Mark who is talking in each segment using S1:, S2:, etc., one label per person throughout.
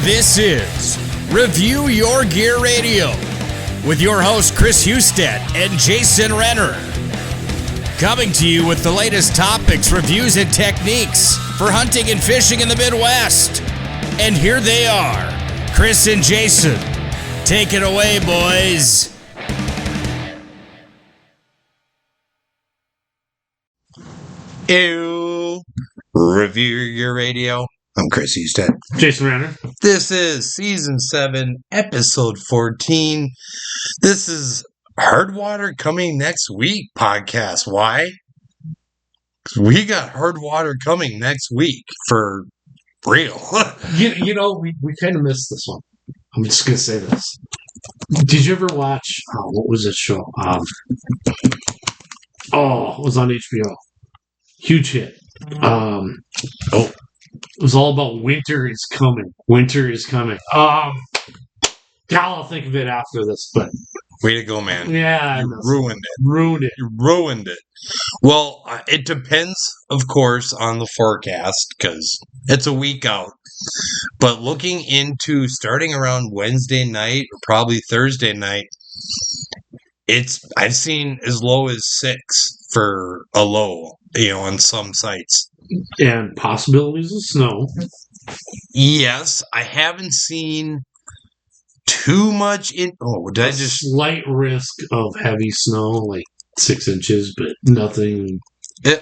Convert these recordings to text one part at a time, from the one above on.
S1: This is Review Your Gear Radio with your host Chris Husted and Jason Renner. Coming to you with the latest topics, reviews, and techniques for hunting and fishing in the Midwest. And here they are, Chris and Jason. Take it away, boys.
S2: Ew. Review Your Radio. I'm Chris Husted.
S3: Jason Renner.
S2: This is Season 7, Episode 14. This is Hard Water Coming Next Week podcast. Why? 'Cause we got hard water coming next week for real.
S3: We kind of missed this one. I'm just going to say this. Did you ever watch, what was this show? It was on HBO. Huge hit. It was all about winter is coming. Winter is coming. I'll think of it after this, but
S2: Way to go, man.
S3: yeah,
S2: You ruined it.
S3: ruined it.
S2: You ruined it. Well, it depends, of course, on the forecast because it's a week out. But looking into starting around Wednesday night or probably Thursday night, I've seen as low as 6 for a low, on some sites.
S3: And possibilities of snow.
S2: Yes, I haven't seen too much in. Oh, did I just?
S3: Slight risk of heavy snow, like 6 inches, but nothing.
S2: The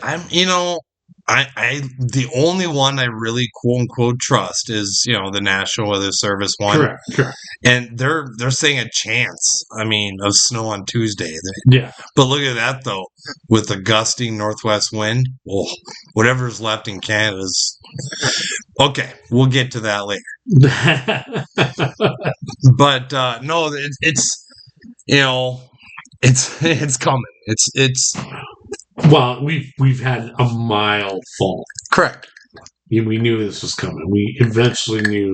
S2: only one I really quote unquote trust is the National Weather Service one.
S3: Correct.
S2: And they're saying a chance. Of snow on Tuesday.
S3: Yeah.
S2: But look at that though, with the gusting northwest wind. Well, whatever's left in Canada's okay. We'll get to that later. But no, it's coming. It's
S3: Well, we've had a mild fall.
S2: correct.
S3: We knew this was coming. We eventually knew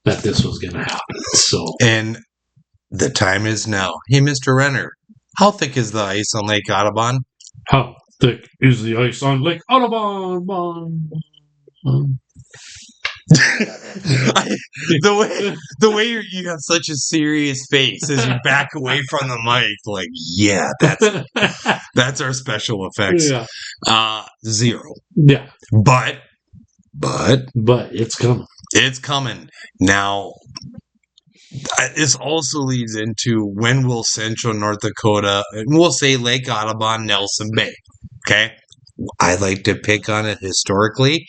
S3: that this was going to happen. So,
S2: And the time is now. Hey, Mr. Renner, how thick is the ice on Lake Audubon?
S3: how thick is the ice on Lake Audubon?
S2: The way you have such a serious face as you back away from the mic, like, yeah, that's our special effects.
S3: Yeah.
S2: 0.
S3: Yeah.
S2: But
S3: it's coming.
S2: it's coming. Now, this also leads into when will central North Dakota, and we'll say Lake Audubon, Nelson Bay, okay? I like to pick on it historically,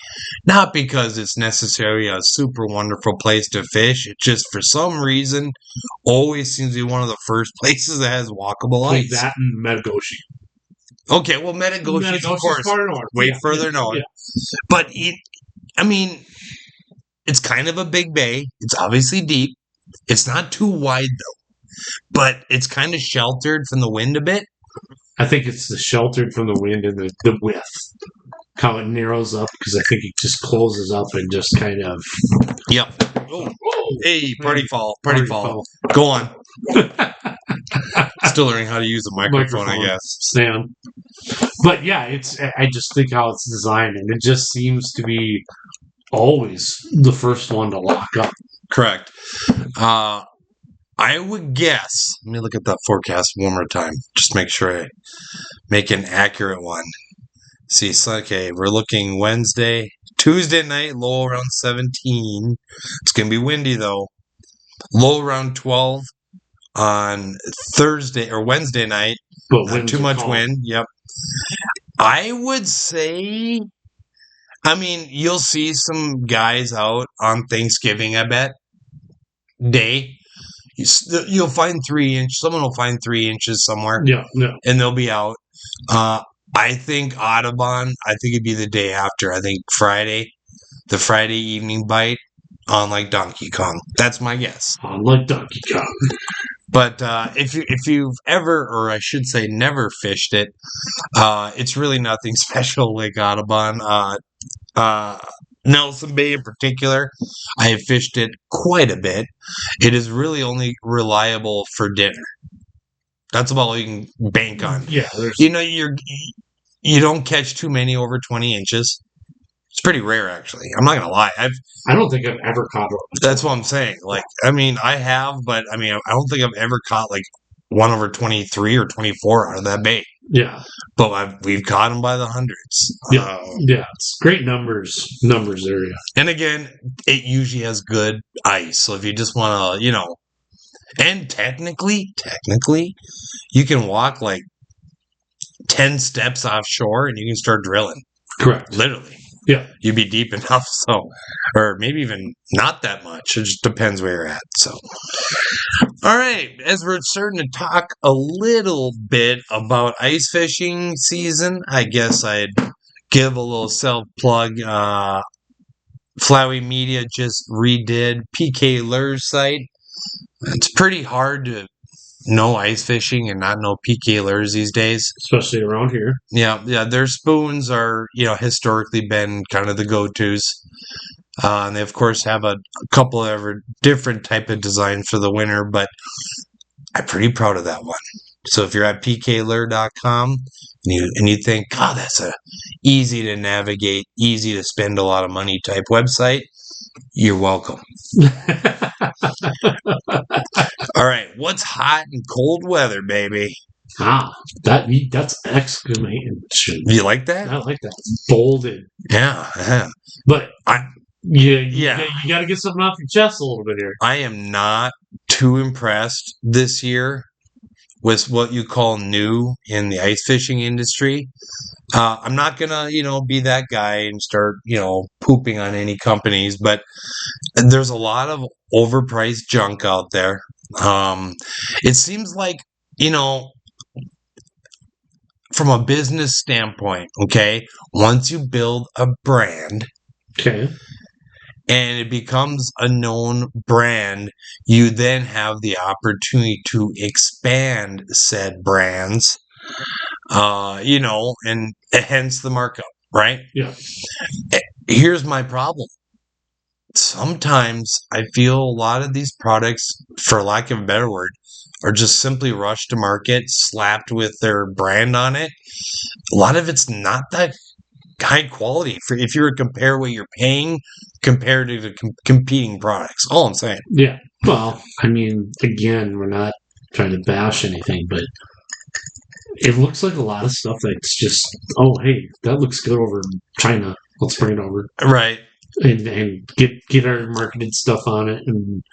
S2: not because it's necessarily a super wonderful place to fish. It just, for some reason, always seems to be one of the first places that has walkable
S3: Like
S2: ice.
S3: that and Metagoshi.
S2: Okay, well, Metagoshi, of course,
S3: far north.
S2: way further north.
S3: Yeah.
S2: But it's kind of a big bay. It's obviously deep. It's not too wide though, but it's kind of sheltered from the wind a bit.
S3: I think it's the sheltered from the wind and the width. How it narrows up, because I think it just closes up and just kind of...
S2: Yep. Oh. Hey, party fall. Go on. Still learning how to use a microphone, I guess.
S3: Stand. But yeah, I just think how it's designed, and it just seems to be always the first one to lock up.
S2: Correct. I would guess, let me look at that forecast one more time, just make sure I make an accurate one. See, so, okay, we're looking Tuesday night, low around 17. It's going to be windy though. Low around 12 on Thursday or Wednesday night.
S3: But
S2: Not too much wind. Yep. I would say, you'll see some guys out on Thanksgiving, I bet, day. You'll find 3 inches. Someone will find 3 inches somewhere.
S3: Yeah.
S2: And they'll be out. I think Audubon, it'd be the day after. I think the Friday evening bite on like Donkey Kong. That's my guess.
S3: Like Donkey Kong.
S2: But if you've ever, or I should say never fished it, it's really nothing special, Lake Audubon. Nelson Bay in particular, I have fished it quite a bit. It is really only reliable for dinner. That's about all you can bank on.
S3: Yeah.
S2: You don't catch too many over 20 inches. It's pretty rare, actually. I'm not gonna lie.
S3: I don't think I've ever caught one.
S2: That's what I'm saying. Like, I mean, I have, but I mean, I don't think I've ever caught like 1/23 or 24 out of that bait.
S3: Yeah,
S2: But we've caught them by the hundreds.
S3: yeah, it's great numbers area.
S2: And again, it usually has good ice. So if you just want to, and technically, you can walk like 10 steps offshore and you can start drilling.
S3: Correct.
S2: Literally.
S3: Yeah.
S2: You'd be deep enough. So, or maybe even not that much. It just depends where you're at. So, all right. As we're starting to talk a little bit about ice fishing season, I guess I'd give a little self plug. Flowey Media just redid PK Lures site. It's pretty hard to know ice fishing and not know PK Lures these days,
S3: especially around here.
S2: Yeah. Their spoons are, historically been kind of the go-tos. And they, of course, have a couple of different type of designs for the winter, but I'm pretty proud of that one. So if you're at pklure.com and you think, God, that's a easy to navigate, easy to spend a lot of money type website, you're welcome. All right, what's hot and cold weather, baby?
S3: That's exclamation.
S2: You like that?
S3: I like that. Bolded.
S2: Yeah.
S3: But you got to get something off your chest a little bit here.
S2: I am not too impressed this year with what you call new in the ice fishing industry. I'm not gonna, be that guy and start, pooping on any companies, but there's a lot of overpriced junk out there. It seems like, from a business standpoint, okay, once you build a brand,
S3: okay,
S2: and it becomes a known brand, you then have the opportunity to expand said brands, and hence the markup, right?
S3: Yeah.
S2: Here's my problem. Sometimes I feel a lot of these products, for lack of a better word, are just simply rushed to market, slapped with their brand on it. A lot of it's not that high quality if you were to compare what you're paying compared to the competing products. All I'm saying.
S3: Yeah. Well, I mean, again, we're not trying to bash anything, but it looks like a lot of stuff that's just, oh, hey, that looks good over in China. Let's bring it over.
S2: Right.
S3: And get our marketed stuff on it and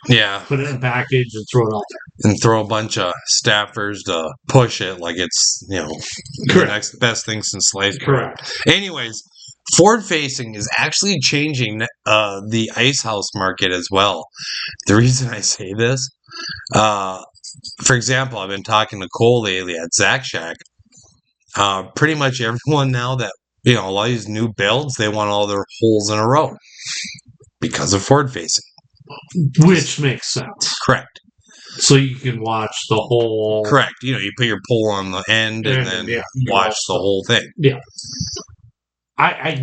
S3: put it in a package and throw it out there.
S2: And throw a bunch of staffers to push it like it's, the next best thing since sliced bread.
S3: Correct.
S2: Anyways, forward facing is actually changing the ice house market as well. The reason I say this, for example, I've been talking to Cole lately at Zach Shack. Pretty much everyone now that, a lot of these new builds, they want all their holes in a row because of forward facing.
S3: Which makes sense.
S2: Correct.
S3: So you can watch the whole...
S2: Correct. You put your pole on the end and then watch the whole thing.
S3: Yeah. I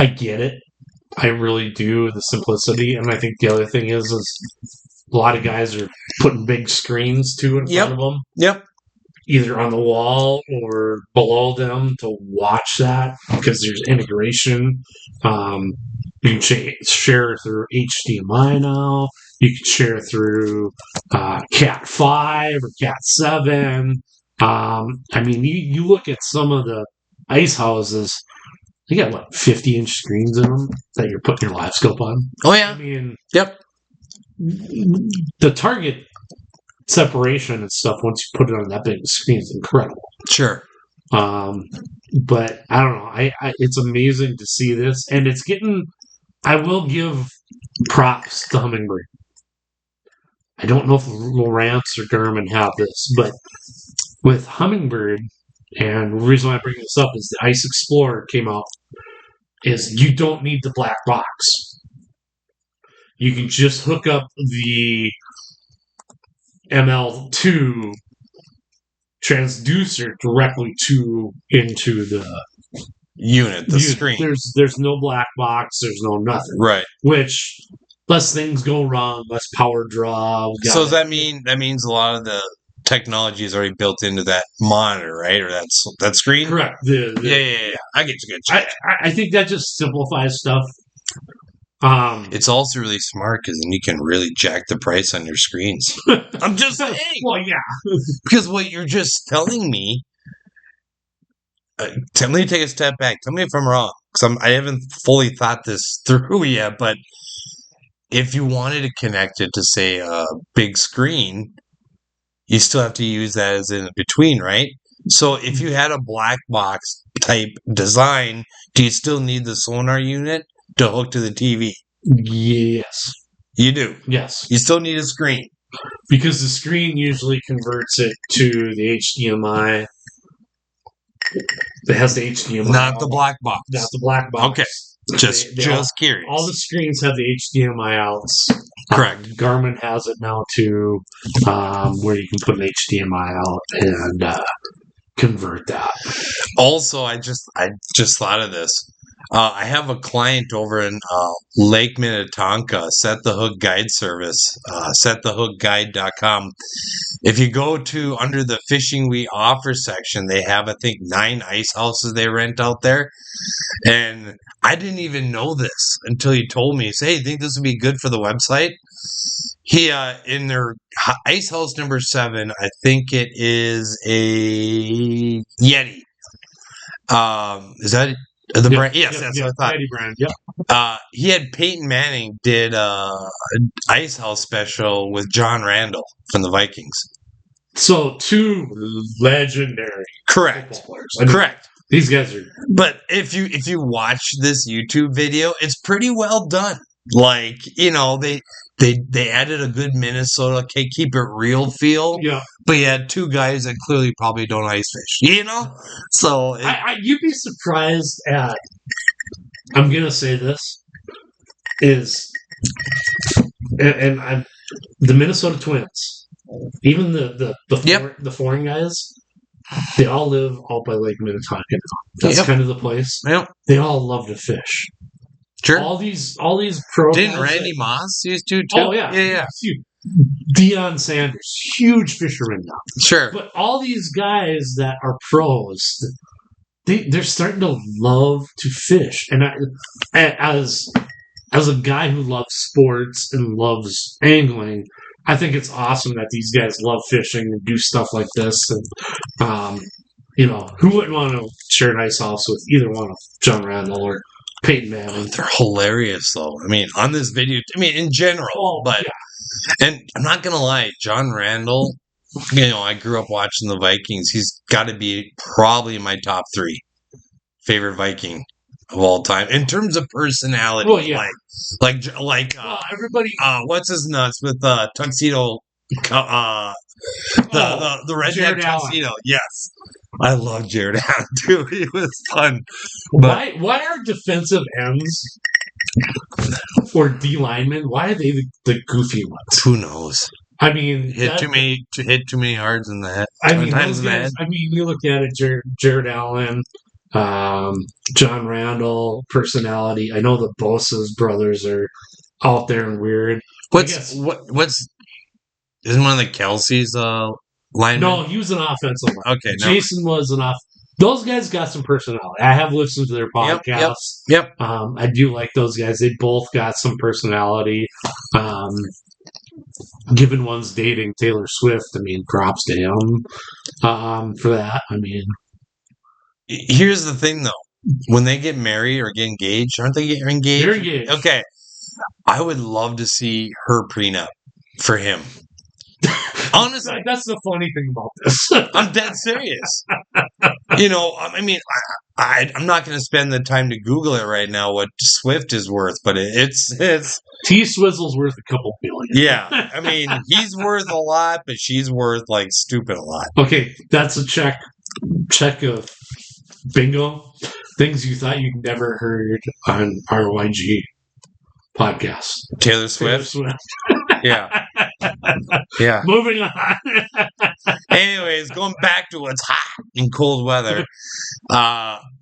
S3: get it. I really do, the simplicity. And I think the other thing is a lot of guys are putting big screens, too, in front of them.
S2: Yep.
S3: Either on the wall or below them to watch that because there's integration. You can share through HDMI now. You can share through Cat 5 or Cat 7. I mean, you look at some of the ice houses, they got 50-inch screens in them that you're putting your live scope on.
S2: Oh, yeah.
S3: I mean,
S2: yep.
S3: The target separation and stuff once you put it on that big screen is incredible.
S2: Sure.
S3: But I don't know. It's amazing to see this, and it's getting. I will give props to Humminbird. I don't know if Lowrance or Garmin have this, but with Humminbird, and the reason why I bring this up is the Ice Explorer came out. Is you don't need the black box. You can just hook up the ML2 transducer directly into the
S2: unit, the screen.
S3: There's no black box. There's no nothing.
S2: Right.
S3: Which less things go wrong, less power draw.
S2: So does that mean that means a lot of the technology is already built into that monitor, right? Or that screen.
S3: Correct.
S2: Yeah. I get you.
S3: I think that just simplifies stuff.
S2: It's also really smart because then you can really jack the price on your screens. I'm just saying.
S3: Well, yeah.
S2: Because what you're just telling me. Let me take a step back. Tell me if I'm wrong, because I haven't fully thought this through yet. But if you wanted to connect it to, say, a big screen, you still have to use that as in between, right? So if you had a black box type design, do you still need the sonar unit to hook to the TV?
S3: Yes.
S2: You do.
S3: Yes.
S2: You still need a screen.
S3: Because the screen usually converts it to the HDMI. It has the HDMI.
S2: Not the black box.
S3: Not the black box.
S2: Okay. Just curious.
S3: All the screens have the HDMI outs.
S2: Correct.
S3: Garmin has it now too, where you can put an HDMI out and convert that.
S2: Also, I just thought of this. I have a client over in Lake Minnetonka, Set the Hook Guide Service, setthehookguide.com. If you go to under the fishing we offer section, they have, I think, 9 ice houses they rent out there. And I didn't even know this until he told me. He said, hey, you think this would be good for the website? He, in their ice house number 7, I think it is a Yeti. Is that the brand? Yes, that's what I thought.
S3: Yeti brand, yep.
S2: He had Peyton Manning did an Ice House special with John Randall from the Vikings.
S3: So 2 legendary
S2: Correct.
S3: football players.
S2: Correct.
S3: These guys are.
S2: But if you watch this YouTube video, it's pretty well done. Like, you know, they added a good Minnesota keep it real feel.
S3: Yeah.
S2: But you had 2 guys that clearly probably don't ice fish, you know? So
S3: you'd be surprised at, I'm going to say this, is, and I'm, the Minnesota Twins, even the foreign guys, they all live out by Lake Minnetonka now. That's kind of the place.
S2: Yep.
S3: They all love to fish.
S2: Sure.
S3: All these pro
S2: Didn't
S3: guys
S2: Randy Moss used to too?
S3: Oh yeah.
S2: Yeah.
S3: Deion Sanders, huge fisherman now.
S2: Sure.
S3: But all these guys that are pros, they're starting to love to fish. And as a guy who loves sports and loves angling, I think it's awesome that these guys love fishing and do stuff like this. And you know, who wouldn't want to share an ice house with either one of John Randall or Peyton Manning?
S2: They're hilarious, though. I mean, on this video, in general, but and I'm not gonna lie, John Randall. You know, I grew up watching the Vikings. He's got to be probably my top 3 favorite Viking of all time in terms of personality.
S3: Well, yeah.
S2: Like
S3: everybody.
S2: What's his nuts with tuxedo? The red
S3: Jared
S2: tuxedo. Allen. Yes. I love Jared Allen too. He was fun.
S3: But why are defensive ends or D linemen? Why are they the goofy ones?
S2: Who knows?
S3: I mean,
S2: hit too many yards in the head.
S3: I mean, you look at it, Jared Allen, John Randall, personality. I know the Bosa's brothers are out there and weird.
S2: What's isn't one of the Kelsey's linemen?
S3: No, he was an offensive line.
S2: Okay, no.
S3: Jason was an off. Those guys got some personality. I have listened to their podcasts.
S2: Yep.
S3: I do like those guys. They both got some personality. Given one's dating Taylor Swift, I mean, props to him for that. I mean,
S2: here's the thing, though. When they get married or get engaged, aren't they getting engaged?
S3: They're engaged.
S2: Okay. I would love to see her prenup for him. Honestly,
S3: that's the funny thing about this.
S2: I'm dead serious. You know, I mean, I'm not going to spend the time to Google it right now what Swift is worth, but it's
S3: T-Swizzle's worth a couple billion.
S2: Yeah, I mean, he's worth a lot, but she's worth like stupid a lot.
S3: Okay, that's a check of bingo. Things you thought you'd never heard on RYG podcast.
S2: Taylor Swift. Yeah. Yeah.
S3: Moving on.
S2: Anyways, going back to what's hot in cold weather.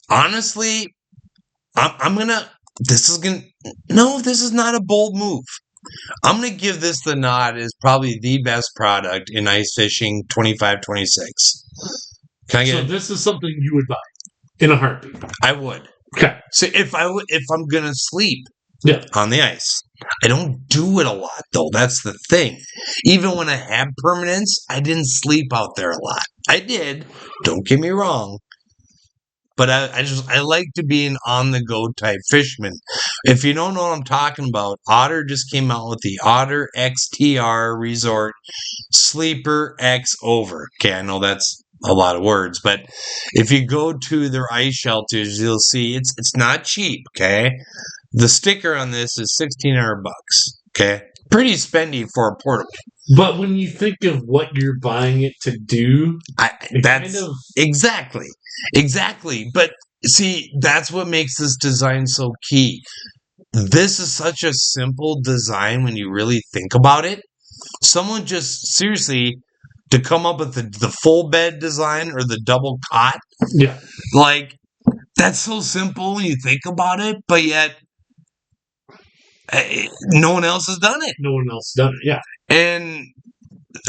S2: Honestly, this is not a bold move. I'm going to give this the nod as probably the best product in ice fishing 25-26. Can I
S3: So
S2: get?
S3: this is something you would buy in a heartbeat.
S2: I would.
S3: Okay.
S2: So if I'm going to sleep
S3: Yeah.
S2: on the ice, I don't do it a lot though. That's the thing. Even when I had permanence, I didn't sleep out there a lot. I did. Don't get me wrong. But I like to be an on-the-go type fisherman. If you don't know what I'm talking about, Otter just came out with the Otter XTR Resort Sleeper X Over. Okay, I know that's a lot of words, but if you go to their ice shelters, you'll see it's not cheap. Okay, the sticker on this is $1,600. Okay, pretty spendy for a portable.
S3: But when you think of what you're buying it to do,
S2: That's exactly. But see, that's what makes this design so key. This is such a simple design when you really think about it. Someone just seriously to come up with the full bed design or the double cot,
S3: yeah,
S2: like that's so simple when you think about it, but yet no one else has done it.
S3: no one else done it. Yeah.
S2: And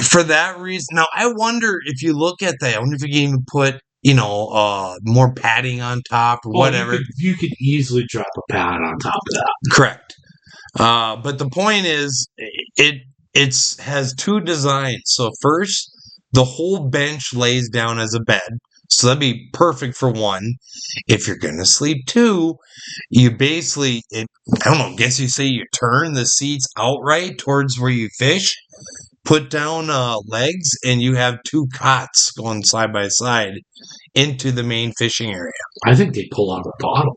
S2: for that reason, now I wonder if you look at that, I wonder if you can even put, more padding on top or whatever.
S3: You could easily drop a pad on top of that.
S2: Correct. But the point is, it has two designs. So first, the whole bench lays down as a bed. So that'd be perfect for one. If you're going to sleep two, you basically, I don't know, guess you say you turn the seats outright towards where you fish, put down legs, and you have two cots going side by side into the main fishing area.
S3: I think they pull out a bottle.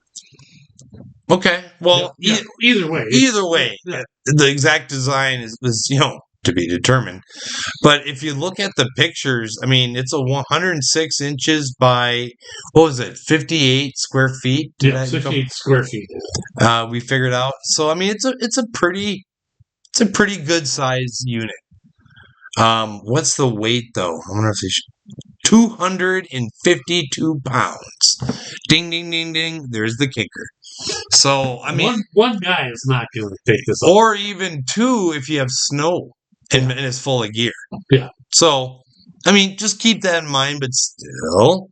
S2: Okay. Well,
S3: either way.
S2: Yeah. The exact design is to be determined. But if you look at the pictures, I mean, it's a 106 inches by, 58 square feet?
S3: 58 square feet.
S2: We figured out. So, I mean, it's a pretty good size unit. What's the weight, though? I wonder if they should. 252 pounds. Ding, ding, ding, ding. There's the kicker. So, I mean,
S3: one guy is not going to pick this up.
S2: Or even two if you have snow and it's full of gear.
S3: Yeah.
S2: So, I mean, just keep that in mind, but still,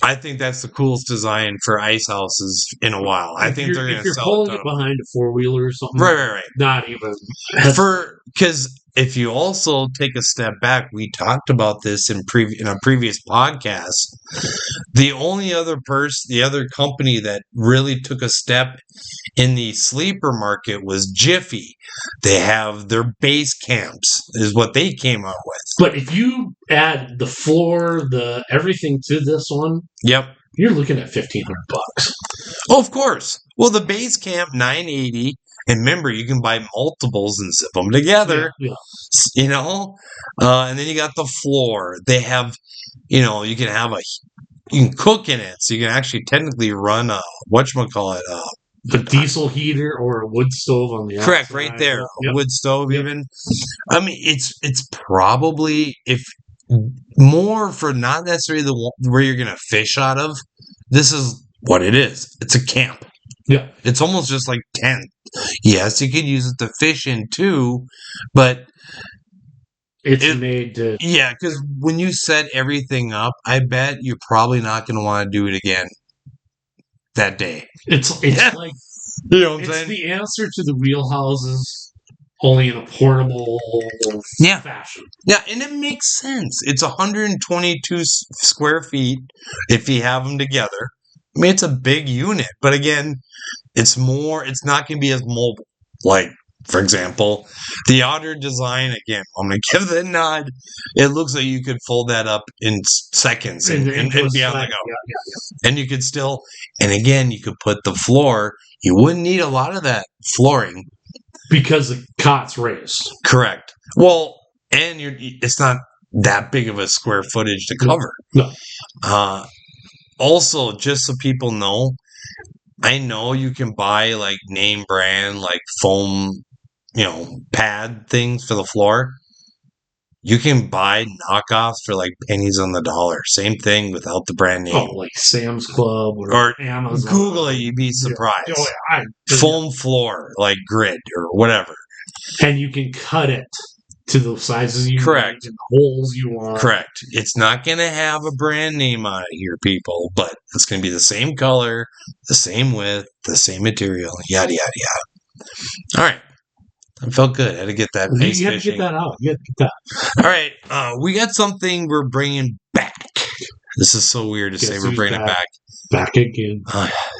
S2: I think that's the coolest design for ice houses in a while. I think they're going to sell it.
S3: If you're pulling it behind a four-wheeler or something.
S2: Right.
S3: Not even.
S2: Because if you also take a step back, we talked about this in a previous podcast. The only other the other company that really took a step in the sleeper market was Jiffy. They have their base camps, is what they came up with.
S3: But if you add the floor, the everything to this one,
S2: yep,
S3: you're looking at $1,500.
S2: Oh, of course. Well, the base camp $980. And remember, you can buy multiples and zip them together, and then you got the floor. They have, you can cook in it. So you can actually technically run a
S3: diesel heater or a wood stove on the
S2: correct,
S3: outside.
S2: right there. A wood stove even. I mean, it's probably, if more for not necessarily where you're going to fish out of, this is what it is. It's a camp.
S3: Yeah.
S2: It's almost just like tent. Yes, you could use it to fish in too, but
S3: it's made to.
S2: Yeah, because when you set everything up, I bet you're probably not going to want to do it again that day.
S3: It's like it's the answer to the wheelhouses, only in a portable fashion.
S2: Yeah, and it makes sense. It's 122 square feet if you have them together. I mean, it's a big unit, but again, it's not going to be as mobile. Like, for example, the Otter design, again, I'm going to give the nod. It looks like you could fold that up in seconds and be on the go. Yeah. And you could still, and again, you could put the floor. You wouldn't need a lot of that flooring.
S3: Because the cot's raised.
S2: Correct. Well, and it's not that big of a square footage to cover.
S3: No.
S2: Also, just so people know, I know you can buy like name brand, like foam, pad things for the floor. you can buy knockoffs for like pennies on the dollar. Same thing without the brand name.
S3: Oh, like Sam's Club
S2: Or
S3: Amazon.
S2: Google it, you'd be surprised.
S3: Oh, yeah.
S2: Foam floor, like grid or whatever.
S3: And you can cut it to the sizes you
S2: Correct.
S3: want and the holes you want.
S2: Correct. It's not going to have a brand name on it here, people, but it's going to be the same color, the same width, the same material, yada, yada, yada. All right. I felt good. I had to get that.
S3: You had to get that out. You had to get that.
S2: All right. We got something we're bringing back. This is so weird to say we're bringing it back.
S3: Back again.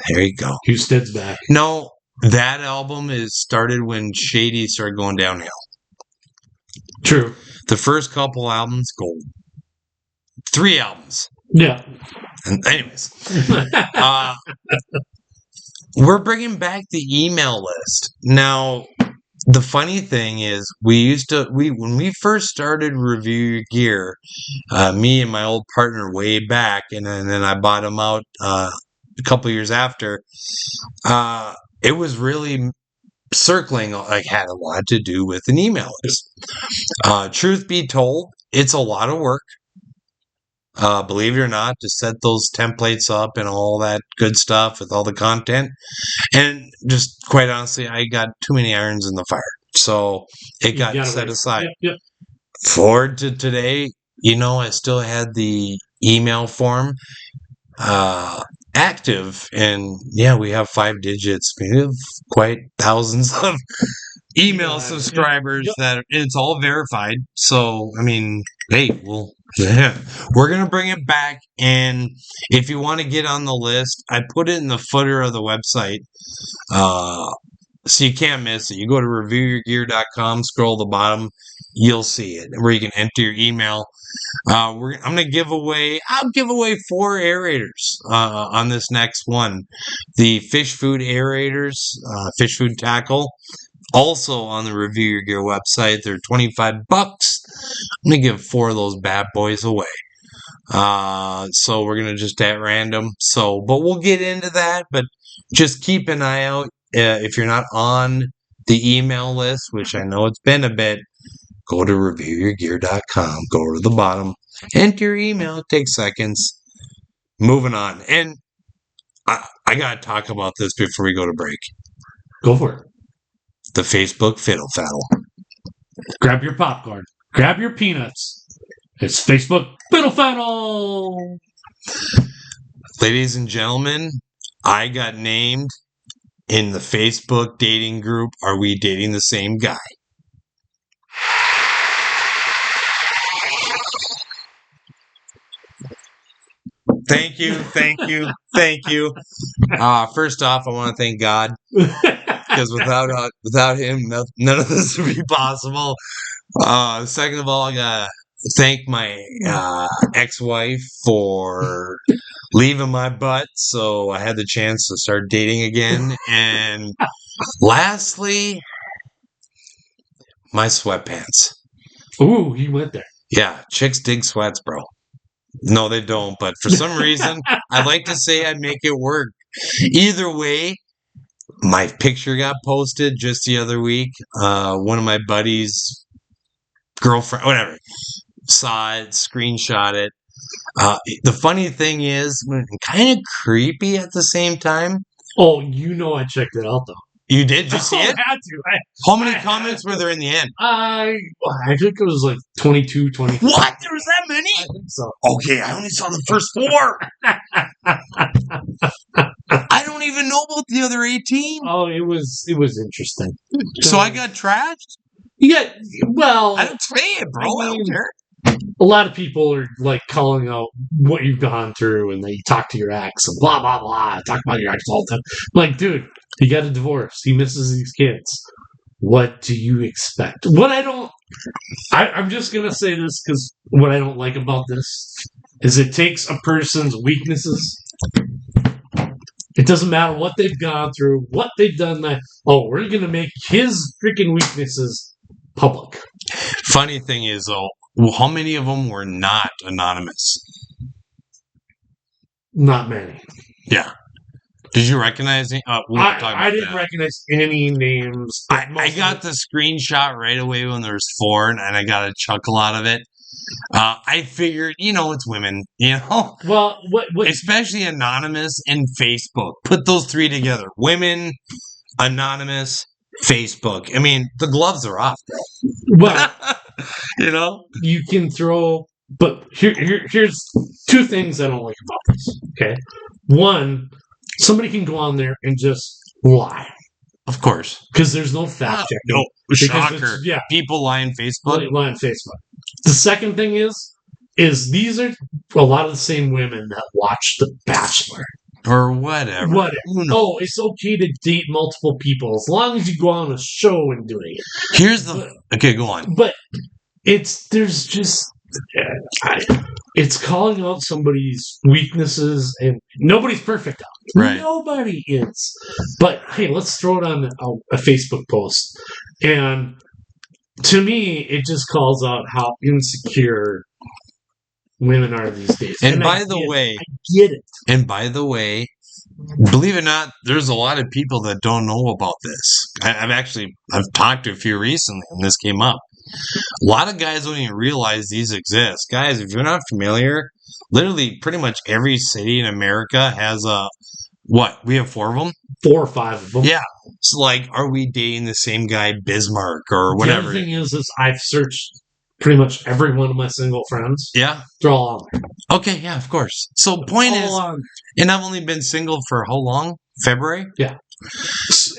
S2: There you go.
S3: Houston's back.
S2: No, that album is started when Shady started going downhill.
S3: True.
S2: The first couple albums, gold. 3 albums.
S3: Yeah.
S2: And anyways, we're bringing back the email list. Now, the funny thing is, when we first started Review Your Gear, me and my old partner way back, and then I bought him out a couple years after, it was really circling, like, had a lot to do with an email list. Truth be told, it's a lot of work. Believe it or not, to set those templates up and all that good stuff with all the content. And just quite honestly, I got too many irons in the fire. So it got set aside.
S3: Yep.
S2: Forward to today, I still had the email form active. And yeah, we have 5 digits. We have quite thousands of email subscribers that it's all verified. So, I mean, hey, we're going to bring it back. And if you want to get on the list, I put it in the footer of the website. So you can't miss it. You go to reviewyourgear.com, scroll to the bottom, you'll see it where you can enter your email. I'm going to give away 4 aerators on this next one. The fish food aerators, fish food tackle, also on the Review Your Gear website. They're $25. I'm going to give 4 of those bad boys away. So we're going to just at random. But we'll get into that, but just keep an eye out. If you're not on the email list, which I know it's been a bit, go to reviewyourgear.com, go to the bottom, enter your email. It takes seconds. Moving on. And I got to talk about this before we go to break.
S3: Go for it.
S2: The Facebook Fiddle Faddle.
S3: Grab your popcorn. Grab your peanuts. It's Facebook Fiddle Faddle.
S2: Ladies and gentlemen, I got named in the Facebook dating group, Are We Dating the Same Guy? Thank you. First off, I want to thank God, because without him, none of this would be possible. Second of all, I gotta thank my ex-wife for leaving my butt, so I had the chance to start dating again. And lastly, my sweatpants.
S3: Ooh, he went there.
S2: Yeah, chicks dig sweats, bro. No, they don't, but for some reason, I like to say I make it work. Either way, my picture got posted just the other week. One of my buddies' girlfriend, whatever, saw it, screenshot it. The funny thing is, kind of creepy at the same time.
S3: Oh, I checked it out, though.
S2: You did? You see it?
S3: I had to.
S2: How many comments were there in the end?
S3: I think it was like 22, 23.
S2: What? There was that many?
S3: I think so.
S2: Okay, I only saw the first 4. I don't even know about the other 18.
S3: Oh, it was interesting.
S2: So I got trashed?
S3: Yeah, well,
S2: I don't say it, bro. I don't care.
S3: A lot of people are like calling out what you've gone through, and they talk to your ex and blah blah blah. Talk about your ex all the time. Like, dude, he got a divorce. He misses these kids. What do you expect? I'm just gonna say this because what I don't like about this is it takes a person's weaknesses. It doesn't matter what they've gone through, what they've done. We're gonna make his freaking weaknesses public.
S2: Funny thing is, though, how many of them were not anonymous?
S3: Not many.
S2: Yeah. Did you recognize it?
S3: I didn't recognize any names.
S2: I got the screenshot right away when there was 4, and I got a chuckle out of it. I figured, it's women,
S3: Well, what
S2: especially anonymous and Facebook. Put those 3 together: women, anonymous, Facebook. I mean, the gloves are off,
S3: well,
S2: bro.
S3: you can throw. But here's 2 things I don't like about this. Okay, one, somebody can go on there and just lie
S2: Of course.
S3: because there's no fact check.
S2: No,
S3: Because
S2: shocker.
S3: yeah,
S2: People lie on Facebook.
S3: lie on Facebook. The second thing is these are a lot of the same women that watch The Bachelor.
S2: Or whatever.
S3: What?
S2: Who knows?
S3: Oh, it's okay to date multiple people as long as you go on a show and doing it.
S2: Here's the... Okay, go on.
S3: But there's just... It's calling out somebody's weaknesses, and nobody's perfect out there.
S2: Right.
S3: Nobody is. But hey, let's throw it on a Facebook post. And to me, it just calls out how insecure women are these days.
S2: And
S3: I
S2: by the way...
S3: I get it.
S2: And by the way, believe it or not, there's a lot of people that don't know about this. I've talked to a few recently, and this came up. A lot of guys don't even realize these exist. Guys, if you're not familiar, literally pretty much every city in America has we have 4 of them?
S3: 4 or 5 of them.
S2: Yeah. It's like, are we dating the same guy, Bismarck, or whatever?
S3: The other thing is I've searched pretty much every one of my single friends.
S2: Yeah.
S3: They're all on there.
S2: Okay, yeah, of course. So point is, and I've only been single for how long? February?
S3: Yeah.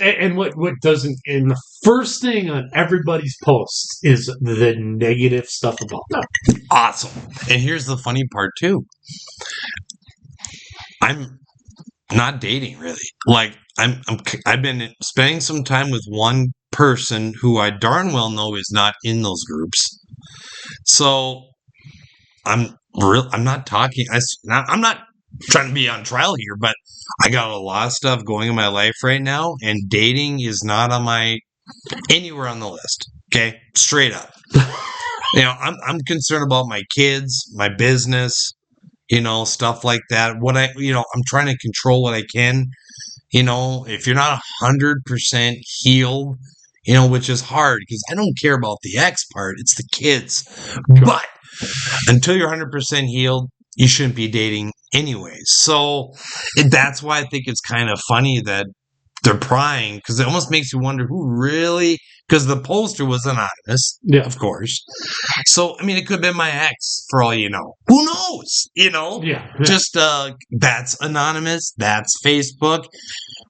S3: And what doesn't, and the first thing on everybody's posts is the negative stuff about them.
S2: Awesome. And here's the funny part too. I'm not dating really. Like I've been spending some time with one person who I darn well know is not in those groups. So I'm not talking. I'm not trying to be on trial here, but I got a lot of stuff going in my life right now, and dating is not on anywhere on the list. Okay, straight up. I'm concerned about my kids, my business, stuff like that. I'm trying to control what I can. If you're not 100% healed, which is hard because I don't care about the ex part; it's the kids. But until you're 100% healed, you shouldn't be dating anyways. So that's why I think it's kind of funny that they're prying, because it almost makes you wonder who really, because the poster was anonymous,
S3: yeah,
S2: of course. So, I mean, it could have been my ex for all you know. Who knows?
S3: Yeah.
S2: Just that's anonymous. That's Facebook.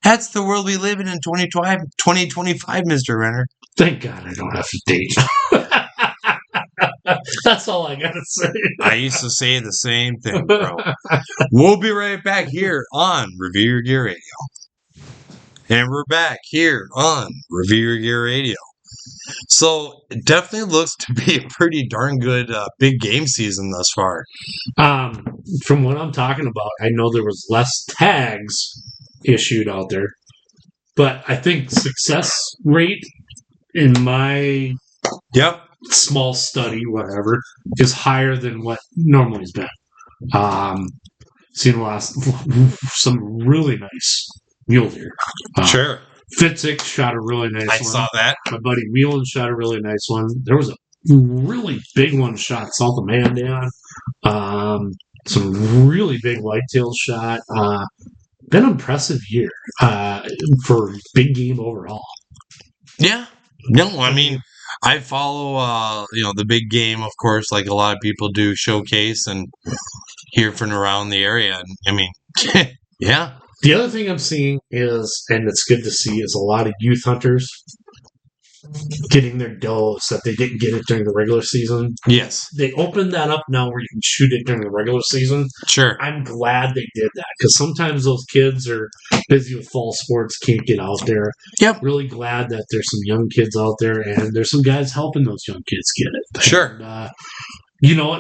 S2: That's the world we live in 2025, Mr. Renner.
S3: Thank God I don't have to date. That's all I gotta say.
S2: I used to say the same thing, bro. We'll be right back here on Review Your Gear Radio. And we're back here on Review Your Gear Radio. So it definitely looks to be a pretty darn good big game season thus far.
S3: From what I'm talking about, I know there was less tags issued out there, but I think success rate in my small study, whatever, is higher than what normally has been. Seen some really nice mule deer.
S2: Sure.
S3: Fitzik shot a really nice one.
S2: I saw that.
S3: My buddy Whelan shot a really nice one. There was a really big one shot south of Mandan. Some really big whitetail shot. Been an impressive year for big game overall.
S2: Yeah. No, I mean, I follow, the big game, of course, like a lot of people do, Showcase and here from around the area. And I mean, yeah.
S3: The other thing I'm seeing is, and it's good to see, is a lot of youth hunters getting their does that they didn't get it during the regular season.
S2: Yes.
S3: They opened that up now where you can shoot it during the regular season.
S2: Sure.
S3: I'm glad they did that, because sometimes those kids are busy with fall sports, can't get out there.
S2: Yep.
S3: Really glad that there's some young kids out there, and there's some guys helping those young kids get it.
S2: Sure.
S3: And,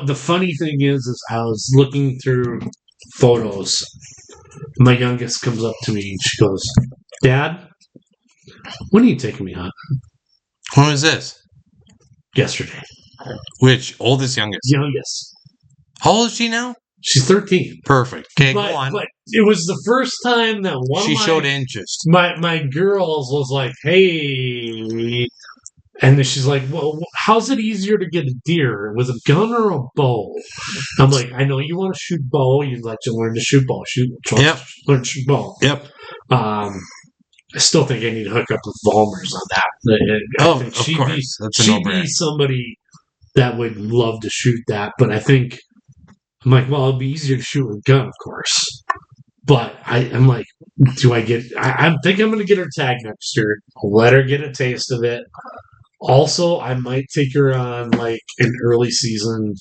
S3: the funny thing is I was looking through photos. My youngest comes up to me and she goes, "Dad, when are you taking me hunting?"
S2: When was this?
S3: Yesterday.
S2: Which? Oldest, youngest?
S3: Youngest.
S2: How old is she now?
S3: She's 13.
S2: Perfect. Okay, go on.
S3: But it was the first time that
S2: She showed interest.
S3: my girls was like, "Hey," and then she's like, "Well, how's it easier to get a deer with a gun or a bow?" I'm like, "I know you want to shoot bow. You'd like to learn to shoot bow. Learn to shoot bow."
S2: Yep.
S3: I still think I need to hook up with Volmers on that.
S2: Of course. That's a
S3: she'd
S2: no-brainer.
S3: be somebody that would love to shoot that, but I think I'm like, well, it'd be easier to shoot with a gun, of course. But I'm like, do I get? I think I'm going to get her tag next year. I'll let her get a taste of it. Also, I might take her on like an early season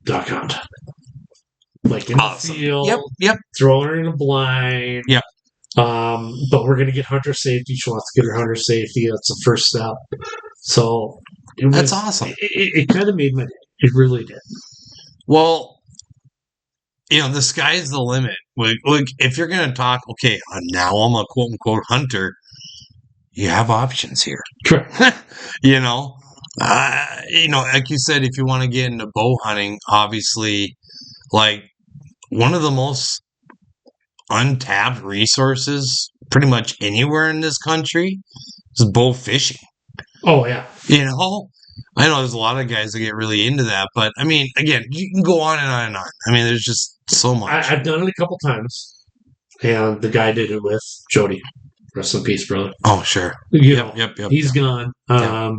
S3: duck hunt, like in the field.
S2: Yep.
S3: Throw her in a blind.
S2: Yep.
S3: But we're going to get hunter safety. She wants to get her hunter safety. That's the first step. So
S2: that's awesome.
S3: It kind of made my day. It really did.
S2: Well, the sky's the limit. Like if you're going to talk, okay, now I'm a quote unquote hunter. You have options here.
S3: Correct.
S2: Like you said, if you want to get into bow hunting, obviously, like one of the most untapped resources pretty much anywhere in this country is bow fishing.
S3: Oh, yeah.
S2: I know there's a lot of guys that get really into that, but I mean, again, you can go on and on and on. I mean, there's just so much.
S3: I've done it a couple times, and the guy did it with Jody. Rest in peace, brother.
S2: Oh, sure.
S3: Yep.
S2: He's
S3: gone.
S2: Yep.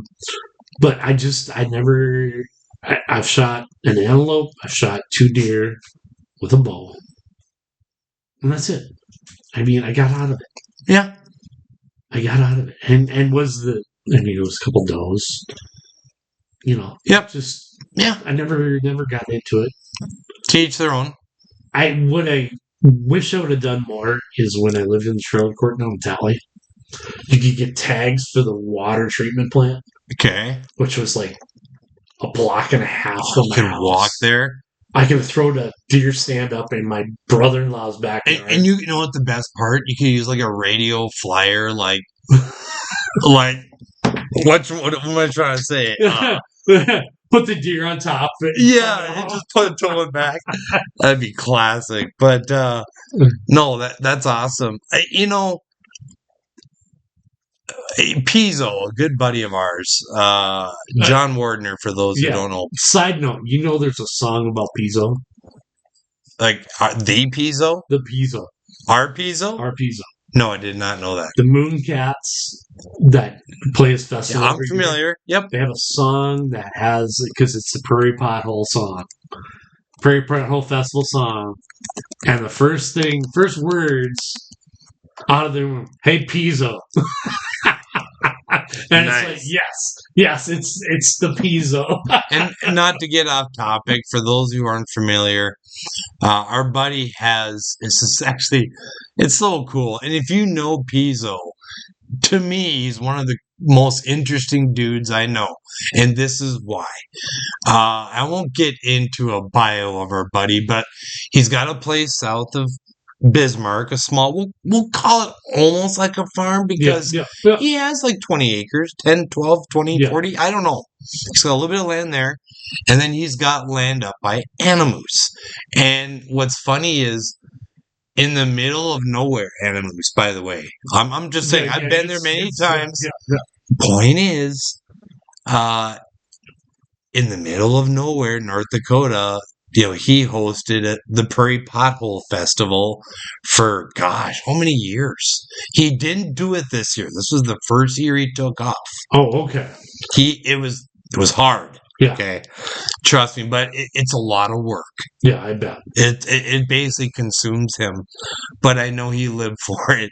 S3: But I've shot an antelope. I've shot 2 deer with a bow. And that's it. I mean, I got out of it.
S2: Yeah.
S3: I got out of it. And it was a couple does.
S2: Yep.
S3: I never got into it.
S2: To each their own.
S3: What I wish I would have done more is when I lived in the trailer court down in Tally. You could get tags for the water treatment plant.
S2: Okay.
S3: Which was like a block and a half from my house.
S2: You can walk there.
S3: I can throw the deer stand up in my brother-in-law's backyard.
S2: And you know what the best part? You can use like a radio flyer, like what am I trying to say?
S3: Put the deer on top.
S2: Yeah, just put it toward back. That'd be classic. But no, that's awesome. Pizzo, a good buddy of ours, John Wardner, for those who don't know.
S3: Side note, there's a song about Pizzo?
S2: Like, the Pizzo?
S3: The Pizzo.
S2: Our Pizzo?
S3: Our Pizzo.
S2: No, I did not know that.
S3: The Mooncats that play his festival.
S2: Yeah, I'm familiar. Yep.
S3: They have a song that has, because it's the Prairie Pothole song. Prairie Pothole Festival song. And the first words out of their, hey, Pizzo. And nice. It's like, yes, it's the Pizzo.
S2: and not to get off topic, for those who aren't familiar, our buddy it's so cool. And if you know Pizzo, to me, he's one of the most interesting dudes I know. And this is why. I won't get into a bio of our buddy, but he's got a place south of Bismarck, a small, we'll call it almost like a farm, because he has like 20 acres, 10, 12, 20, 40, I don't know. He's got a little bit of land there, and then he's got land up by Animus. And what's funny is, in the middle of nowhere, Animus, by the way, I'm just saying, I've been there many times. Point is, in the middle of nowhere, North Dakota, he hosted the Prairie Pothole Festival for, how many years? He didn't do it this year. This was the first year he took off.
S3: Oh, okay.
S2: It was hard.
S3: Yeah.
S2: Okay. Trust me, but it's a lot of work.
S3: Yeah, I bet.
S2: It basically consumes him, but I know he lived for it.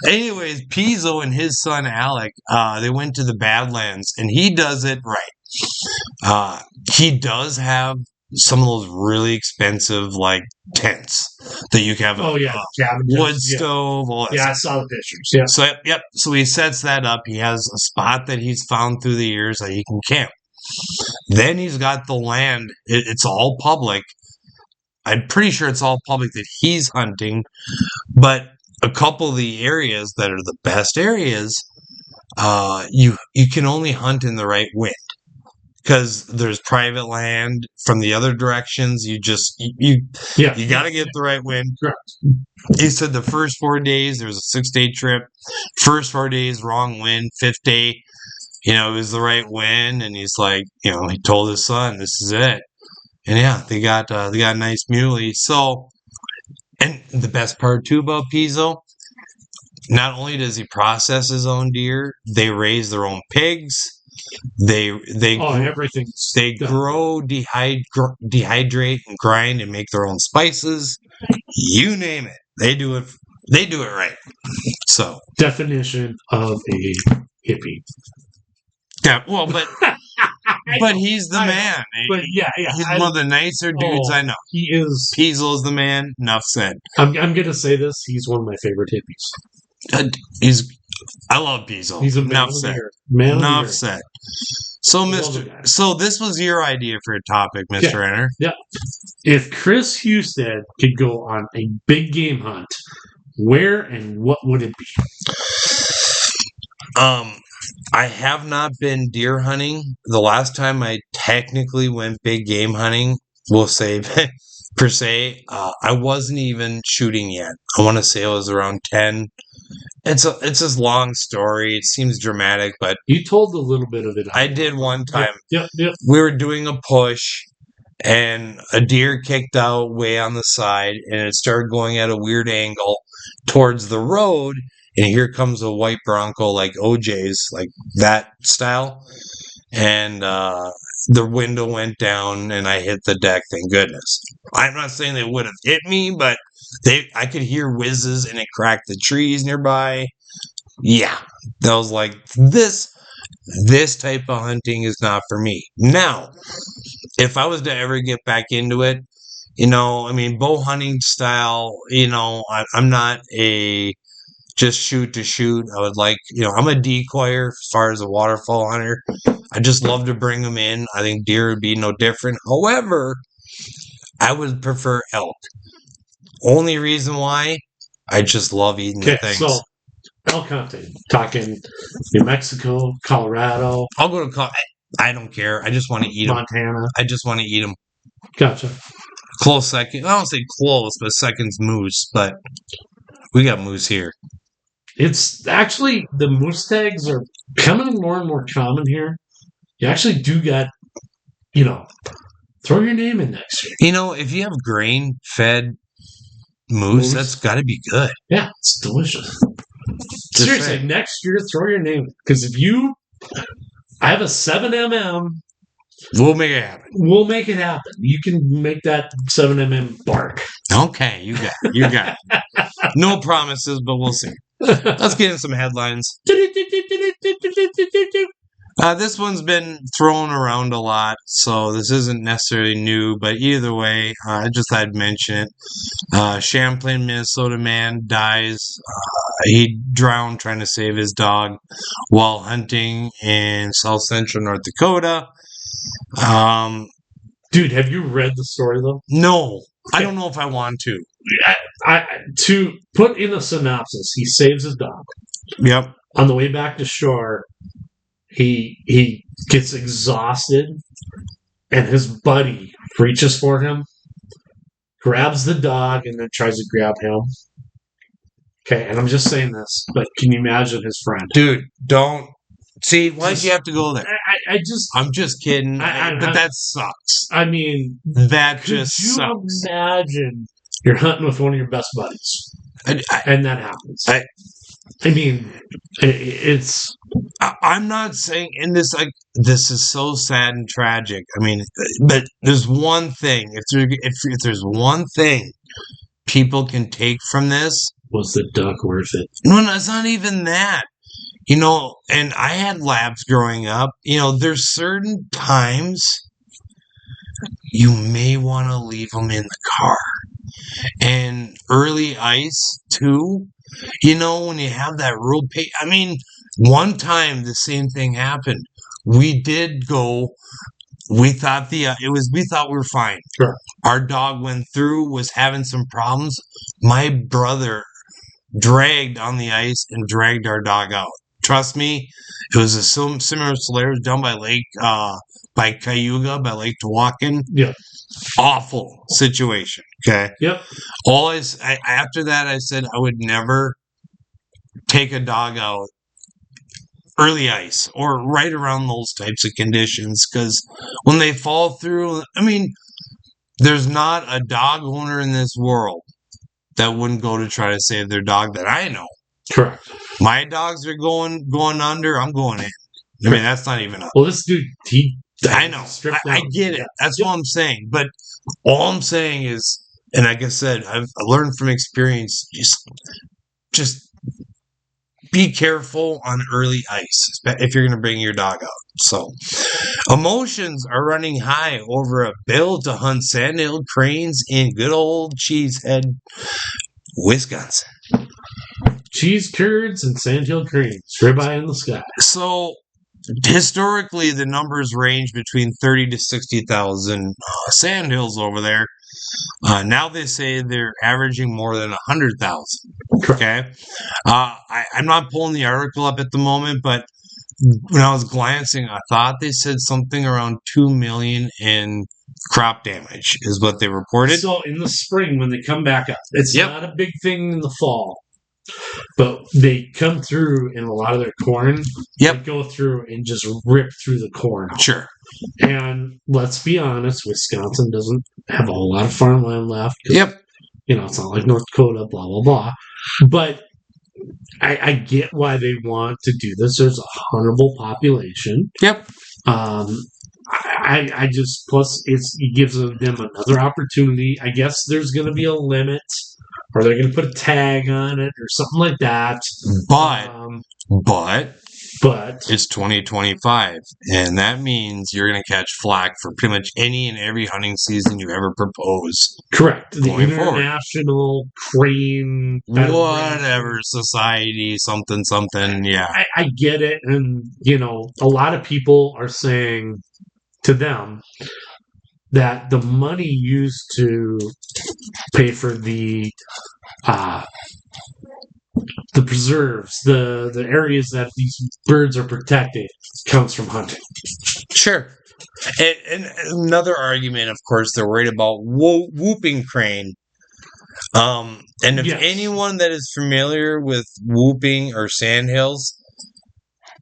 S2: Anyways, Pizzo and his son Alec, they went to the Badlands, and he does it right. He does have some of those really expensive, like, tents that you can have.
S3: Oh, yeah.
S2: Wood stove. All that stuff.
S3: I saw the pictures. Yeah.
S2: So, yep. So he sets that up. He has a spot that he's found through the years that he can camp. Then he's got the land. It's all public. I'm pretty sure it's all public that he's hunting. But a couple of the areas that are the best areas, you can only hunt in the right wind. because there's private land from the other directions. You got to get the right wind.
S3: Correct.
S2: He said the first 4 days, there was a 6-day trip. First 4 days, wrong wind. 5th day, it was the right wind. And he's like, he told his son, this is it. And yeah, they got a nice muley. So, and the best part too about Pizzo, not only does he process his own deer, they raise their own pigs. They
S3: everything.
S2: They grow, dehydrate, and grind, and make their own spices. You name it, they do it. They do it right. So,
S3: definition of a hippie.
S2: Yeah, well, but he's the man.
S3: But yeah,
S2: he's one of the nicer dudes I know.
S3: He is.
S2: Piesel's the man. Enough said.
S3: I'm gonna say this. He's one of my favorite hippies.
S2: I love Piesel.
S3: He's a man
S2: enough
S3: of the
S2: said.
S3: year. Man
S2: Enough
S3: of the
S2: said. So, so this was your idea for a topic, Mr. Renner.
S3: Yeah. If Chris Husted could go on a big game hunt, where and what would it be?
S2: I have not been deer hunting. The last time I technically went big game hunting, we'll say per se, I wasn't even shooting yet. I want to say it was around 10. It's this long story. It seems dramatic, but
S3: you told a little bit of it.
S2: I did one time.
S3: Yep.
S2: We were doing a push, and a deer kicked out way on the side, and it started going at a weird angle towards the road. And here comes a white Bronco, like OJ's, like that style. And the window went down, and I hit the deck, thank goodness. I'm not saying they would have hit me, but I could hear whizzes, and it cracked the trees nearby. Yeah, that was like, this type of hunting is not for me. Now, if I was to ever get back into it, bow hunting style, I'm not a just shoot to shoot. I would like, I'm a decoyer as far as a waterfowl hunter. I just love to bring them in. I think deer would be no different. However, I would prefer elk. Only reason why, I just love eating the things.
S3: So, elk hunting. Talking New Mexico, Colorado.
S2: I'll go to I don't care. I just want to eat them.
S3: Montana.
S2: I just want to eat them.
S3: Gotcha.
S2: Close second. I don't say close, but second's moose. But we got moose here.
S3: It's actually, the moose tags are becoming more and more common here. You actually do get, throw your name in next year.
S2: If you have grain-fed moose, that's got to be good.
S3: Yeah, it's delicious. Seriously, next year, throw your name in. Because I have a 7mm.
S2: We'll make it happen.
S3: We'll make it happen. You can make that 7mm bark.
S2: Okay, you got it. No promises, but we'll see. Let's get in some headlines. This one's been thrown around a lot, so this isn't necessarily new, but either way, I just thought I'd mention it. Champlain, Minnesota man dies. He drowned trying to save his dog while hunting in south central North Dakota.
S3: Dude, have you read the story, though?
S2: No. Okay. I don't know if I want to.
S3: To put in a synopsis, he saves his dog.
S2: Yep.
S3: On the way back to shore, he gets exhausted, and his buddy reaches for him, grabs the dog, and then tries to grab him. Okay, and I'm just saying this, but can you imagine his friend?
S2: Dude, don't. See, why'd you have to go there? I'm just kidding. But that sucks.
S3: I mean,
S2: that just sucks.
S3: Could you imagine you're hunting with one of your best buddies, and that happens? I mean, it's.
S2: I'm not saying, and this is so sad and tragic. I mean, but there's one thing. If there's one thing people can take from this,
S3: was the duck worth it?
S2: No, it's not even that. And I had labs growing up. There's certain times you may want to leave them in the car. And early ice, too. When you have that real pain. I mean, one time the same thing happened. We did go. We thought we were fine.
S3: Sure.
S2: Our dog went through, was having some problems. My brother dragged on the ice and dragged our dog out. trust me, it was a similar scenario done by by Cayuga, by Lake Tawakin.
S3: Yeah.
S2: Awful situation. Okay.
S3: Yep.
S2: After that, I said I would never take a dog out early ice or right around those types of conditions, because when they fall through, I mean, there's not a dog owner in this world that wouldn't go to try to save their dog that I know.
S3: Correct.
S2: My dogs are going under. I'm going in. I mean, that's not even.
S3: Well, this dude,
S2: I know. I get it. That's what I'm saying. But all I'm saying is, and like I said, I've learned from experience. Just be careful on early ice if you're going to bring your dog out. So, emotions are running high over a bill to hunt sand-tailed cranes in good old Cheesehead, Wisconsin.
S3: Cheese curds and sandhill cranes, ribeye in the sky.
S2: So, historically, the numbers range between 30 to 60,000 sandhills over there. Now they say they're averaging more than 100,000. Okay. I'm not pulling the article up at the moment, but when I was glancing, I thought they said something around 2 million in crop damage is what they reported.
S3: So in the spring, when they come back up, it's not a big thing in the fall, but they come through in a lot of their corn.
S2: Yep.
S3: They go through and just rip through the corn.
S2: Sure.
S3: And let's be honest, Wisconsin doesn't have a whole lot of farmland left.
S2: Yep.
S3: It's not like North Dakota, blah, blah, blah. But I get why they want to do this. There's a huntable population.
S2: Yep.
S3: I just, plus it gives them another opportunity. I guess there's going to be a limit, or they're going to put a tag on it or something like that. But
S2: it's 2025, and that means you're going to catch flack for pretty much any and every hunting season you ever propose.
S3: Correct. The International Crane
S2: whatever society, something, yeah.
S3: I get it, and a lot of people are saying to them that the money used to pay for the preserves, the areas that these birds are protected, comes from hunting.
S2: Sure. And another argument, of course, they're worried about whooping crane. And if anyone that is familiar with whooping or sandhills,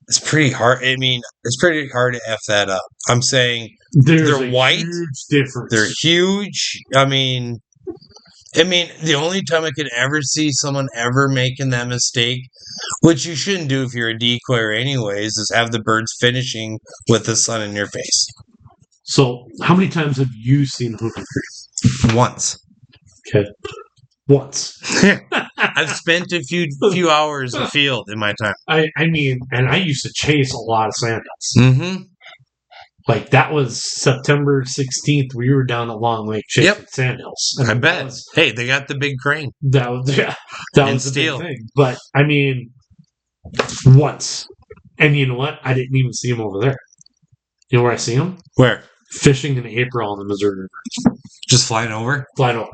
S2: it's pretty hard. I mean, it's pretty hard to F that up. I'm saying they're white.
S3: Huge difference.
S2: They're huge. I mean, the only time I could ever see someone ever making that mistake, which you shouldn't do if you're a decoyer anyways, is have the birds finishing with the sun in your face.
S3: So, how many times have you seen whooping crane?
S2: Once.
S3: Okay. Once.
S2: I've spent a few hours in the field in my time.
S3: I mean, and I used to chase a lot of sandhills.
S2: Mm-hmm.
S3: Like, that was September 16th. We were down at Long Lake chasing sandhills.
S2: I bet. Hey, they got the big crane.
S3: That was the big thing. But, I mean, once. And you know what? I didn't even see them over there. You know where I see them?
S2: Where?
S3: Fishing in April in the Missouri River.
S2: Just flying over?
S3: Flying over.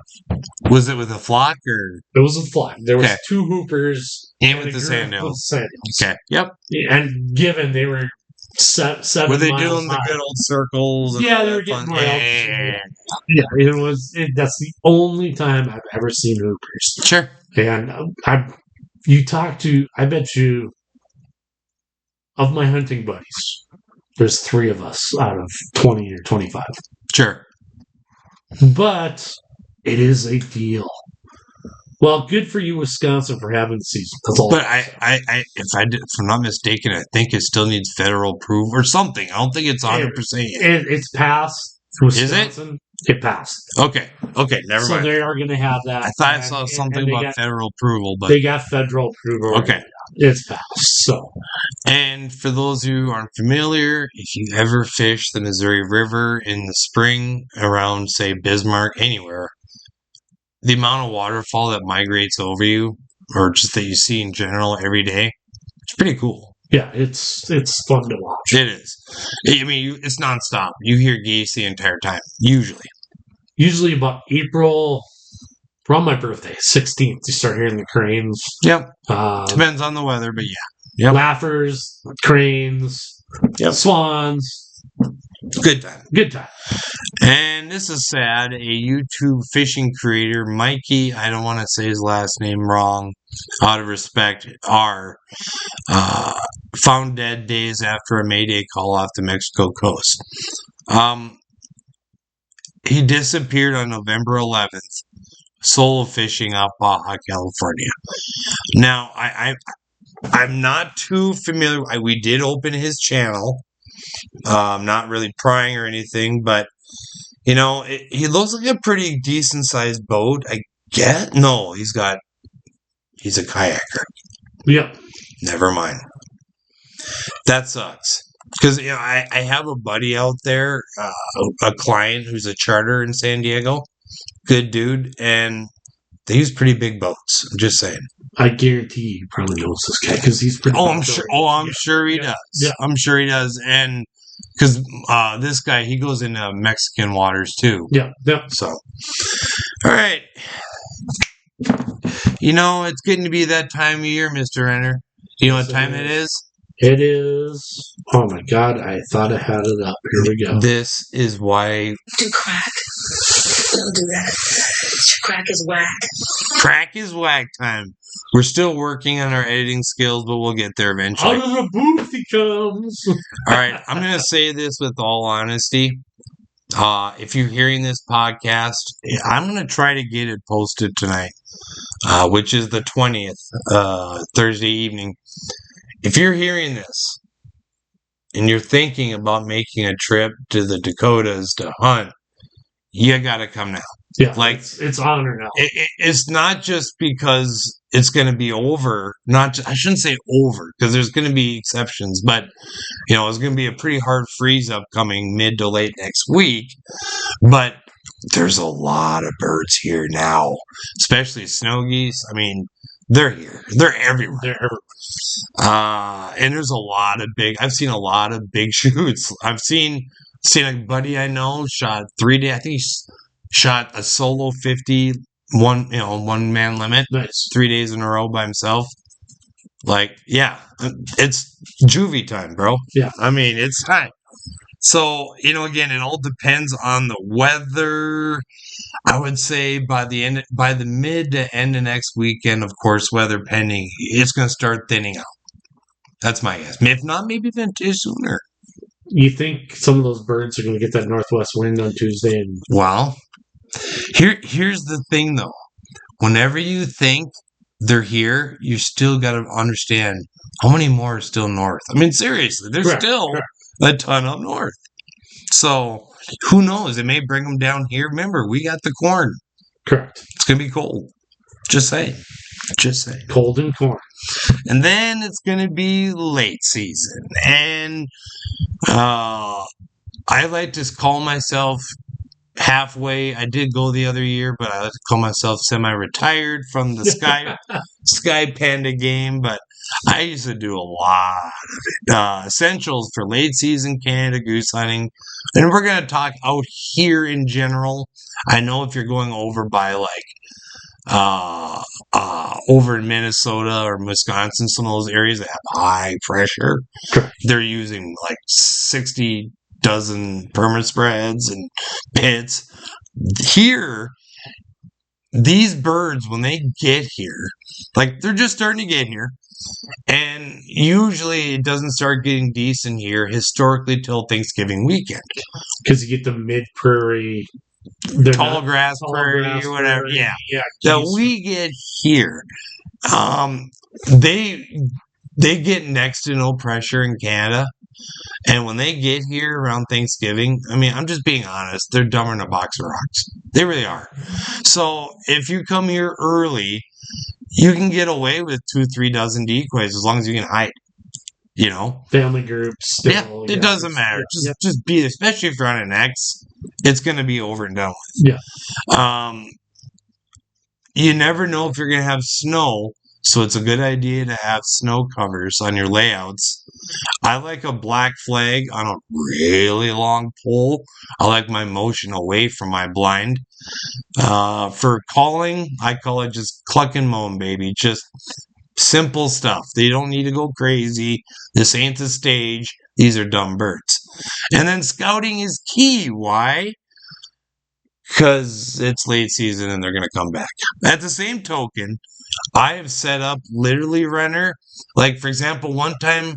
S2: Was it with a flock or?
S3: It was a flock. There was 2 hoopers.
S2: And with the sandhills. Okay. Yep.
S3: And given they were 7
S2: were they
S3: miles
S2: doing
S3: high.
S2: the good old circles?
S3: Yeah, they were getting more Yeah, that's the only time I've ever seen hoopers.
S2: Sure.
S3: And I bet you, of my hunting buddies, there's 3 of us out of 20 or 25.
S2: Sure.
S3: But it is a deal. Well, good for you, Wisconsin, for having the season. That's all.
S2: But if I'm not mistaken, I think it still needs federal approval or something. I don't think it's 100%.
S3: It's passed. Wisconsin, it passed.
S2: Okay, never mind.
S3: So they are going to have that.
S2: I thought I saw something about federal approval, but
S3: they got federal approval.
S2: Okay,
S3: it's passed. So,
S2: and for those who aren't familiar, if you ever fish the Missouri River in the spring around, say, Bismarck, anywhere, the amount of waterfall that migrates over you, or just that you see in general every day, it's pretty cool.
S3: Yeah, it's fun to watch.
S2: It is. I mean, it's nonstop. You hear geese the entire time, usually.
S3: Usually about April, around my birthday, 16th, you start hearing the cranes.
S2: Yep. Depends on the weather, but yeah. Yep.
S3: Laughers, cranes,
S2: Yep.
S3: swans.
S2: Good time.
S3: Good time.
S2: And this is sad. A YouTube fishing creator, Mikey, I don't want to say his last name wrong, out of respect, found dead days after a Mayday call off the Mexico coast. He disappeared on November 11th, solo fishing off Baja California. Now, I'm not too familiar. We did open his channel. Not really prying or anything, but he looks like a pretty decent sized boat. I get no, he's a kayaker.
S3: Yep.
S2: Never mind. That sucks. Because I have a buddy out there, a client who's a charter in San Diego. Good dude, and they use pretty big boats. I'm just saying.
S3: I guarantee you probably knows this guy because he's pretty.
S2: I'm sure he does.
S3: Yeah.
S2: I'm sure he does, and because this guy he goes into Mexican waters too.
S3: Yeah.
S2: So, all right. It's getting to be that time of year, Mr. Renner. You know what time it is?
S3: It is. Oh my God! I thought I had it up. Here we go.
S2: This is why.
S4: Do crack. Don't do that. Crack is whack.
S2: Crack is whack time. We're still working on our editing skills, but we'll get there eventually.
S3: Out of the booth he comes.
S2: All right, I'm going to say this with all honesty. If you're hearing this podcast, I'm going to try to get it posted tonight, which is the 20th, Thursday evening. If you're hearing this and you're thinking about making a trip to the Dakotas to hunt, you got to come now.
S3: Yeah,
S2: like
S3: it's honor now.
S2: It's not just because it's going to be over. I shouldn't say over because there's going to be exceptions, but it's going to be a pretty hard freeze upcoming mid to late next week. But there's a lot of birds here now, especially snow geese. I mean, they're here. They're everywhere. And there's a lot of I've seen a lot of big shoots. I've seen a buddy I know shot 3 days. I think he shot a solo 50 one man limit.
S3: Nice.
S2: 3 days in a row by himself. It's juvie time, bro.
S3: Yeah.
S2: I mean, it's time. So, again, it all depends on the weather. I would say by the mid to end of next weekend, of course, weather pending, it's going to start thinning out. That's my guess. If not, maybe even sooner.
S3: You think some of those birds are going to get that northwest wind on Tuesday?
S2: Well, here's the thing, though. Whenever you think they're here, you still got to understand how many more are still north. I mean, seriously, there's still a ton up north. So, who knows? It may bring them down here. Remember, we got the corn.
S3: Correct.
S2: It's going to be cold. Just saying.
S3: Cold and corn.
S2: And then it's going to be late season. And I like to call myself halfway. I did go the other year, but I like to call myself semi-retired from the Sky Panda game. But I used to do a lot of it. Essentials for late season Canada goose hunting. And we're going to talk out here in general. I know if you're going over by over in Minnesota or Wisconsin, some of those areas that have high pressure, they're using 60 dozen perma spreads and pits. Here, these birds, when they get here, they're just starting to get here, and usually it doesn't start getting decent here historically till Thanksgiving weekend.
S3: Because you get the mid-prairie...
S2: Tall grass prairie or whatever. Yeah. That we get here. They get next to no pressure in Canada. And when they get here around Thanksgiving, I mean, I'm just being honest, they're dumber than a box of rocks. They really are. So if you come here early, you can get away with 2-3 dozen decoys as long as you can hide.
S3: Family groups.
S2: It doesn't matter. Just be, especially if you're on an X, it's going to be over and done with.
S3: Yeah.
S2: You never know if you're going to have snow, so it's a good idea to have snow covers on your layouts. I like a black flag on a really long pole. I like my motion away from my blind. For calling, I call it just cluck and moan, baby. Just Simple stuff. They don't need to go crazy. This ain't the stage. These are dumb birds. And then scouting is key. Why? Because it's late season and they're going to come back. At the same token, I have set up literally, Renner. Like, for example, one time,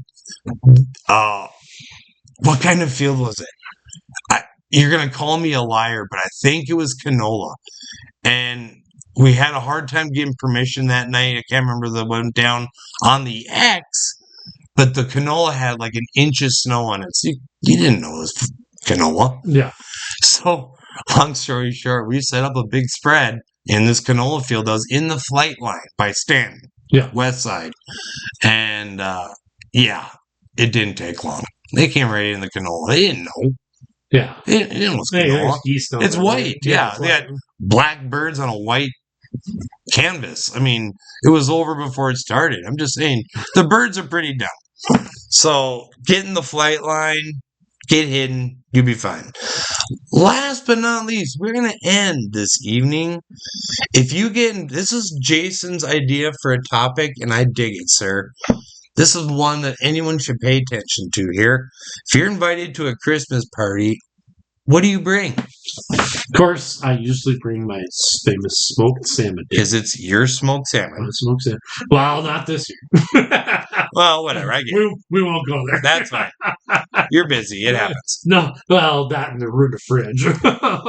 S2: what kind of field was it? You're going to call me a liar, but I think it was canola. And we had a hard time getting permission that night. I can't remember that went down on the X, but the canola had like an inch of snow on it. So you didn't know it was canola.
S3: Yeah.
S2: So, long story short, we set up a big spread in this canola field that was in the flight line by Stanton, west side. And, yeah, it didn't take long. They came right in the canola. They didn't know.
S3: Yeah.
S2: They didn't know it was canola. It's white. Yeah. They had black birds on a white canvas. I mean, it was over before it started. I'm just saying, the birds are pretty dumb. So, get in the flight line, get hidden, you'll be fine. Last but not least, we're going to end this evening. If you get, this is Jason's idea for a topic, and I dig it, sir. This is one that anyone should pay attention to here. If you're invited to a Christmas party, what do you bring?
S3: Of course, I usually bring my famous smoked salmon.
S2: Because it's your smoked salmon.
S3: Smoked salmon. Well, not this year.
S2: Well, whatever. I get it.
S3: We won't go there.
S2: That's fine. You're busy. It happens.
S3: No, well, that and the root of fridge.